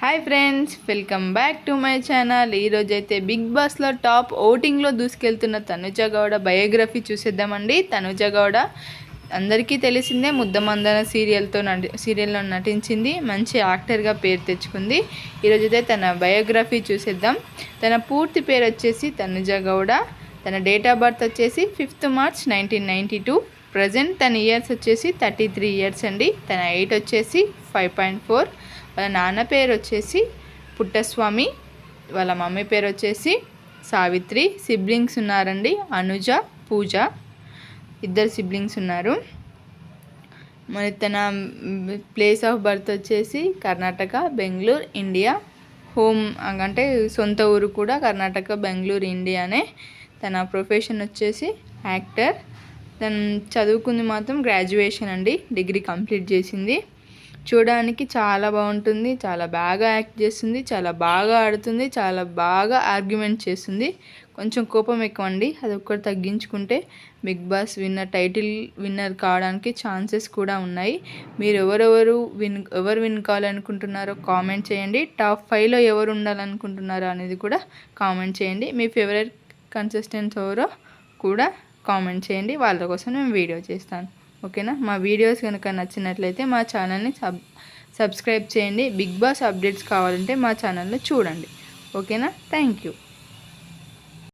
Hi friends, welcome back to my channel. ఈరోజైతే big బాస్లో top ఓటింగ్లో దూసుకెళ్తున్న తనుజ గౌడ బయోగ్రఫీ చూసేద్దామండి. తనుజ గౌడ అందరికీ తెలిసిందే, ముద్దమందన సీరియల్లో నటించింది. మంచి యాక్టర్గా పేరు తెచ్చుకుంది. ఈరోజైతే తన బయోగ్రఫీ చూసేద్దాం. తన పూర్తి పేరు వచ్చేసి తనుజ గౌడ. తన డేట్ ఆఫ్ బర్త్ వచ్చేసి 5th March 1992. ప్రజెంట్ తన ఇయర్స్ వచ్చేసి 33 ఇయర్స్ అండి. తన ఎయిట్ వచ్చేసి 5.4. వాళ్ళ నాన్న పేరు వచ్చేసి పుట్టస్వామి, వాళ్ళ మమ్మీ పేరు వచ్చేసి సావిత్రి. సిబ్లింగ్స్ ఉన్నారండి, అనుజ, పూజ, ఇద్దరు సిబ్లింగ్స్ ఉన్నారు. మరి తన ప్లేస్ ఆఫ్ బర్త్ వచ్చేసి కర్ణాటక, బెంగళూరు, ఇండియా. హోమ్ అంటే సొంత ఊరు కూడా కర్ణాటక, బెంగళూరు, ఇండియానే. తన ప్రొఫెషన్ వచ్చేసి యాక్టర్. తను చదువుకుంది మాత్రం గ్రాడ్యుయేషన్ అండి, డిగ్రీ కంప్లీట్ చేసింది. చూడడానికి చాలా బాగుంటుంది, చాలా బాగా యాక్ట్ చేస్తుంది, చాలా బాగా ఆడుతుంది, చాలా బాగా ఆర్గ్యుమెంట్ చేస్తుంది. కొంచెం కోపం ఎక్కువ అండి, అది ఒక్కటి తగ్గించుకుంటే బిగ్ బాస్ టైటిల్ విన్నర్ కావడానికి ఛాన్సెస్ కూడా ఉన్నాయి. మీరు ఎవరు విన్ కావాలనుకుంటున్నారో కామెంట్ చేయండి. టాప్ 5లో ఎవరు ఉండాలనుకుంటున్నారో అనేది కూడా కామెంట్ చేయండి. మీ ఫేవరెట్ కంటెస్టెంట్స్ ఎవరో కూడా కామెంట్ చేయండి, వాళ్ళ కోసం నేను వీడియో చేస్తాను. ఓకేనా? మా వీడియోస్ కనుక నచ్చినట్లయితే మా ఛానల్ని సబ్స్క్రైబ్ చేయండి. బిగ్ బాస్ అప్డేట్స్ కావాలంటే మా ఛానల్లో చూడండి. ఓకేనా? Thank you.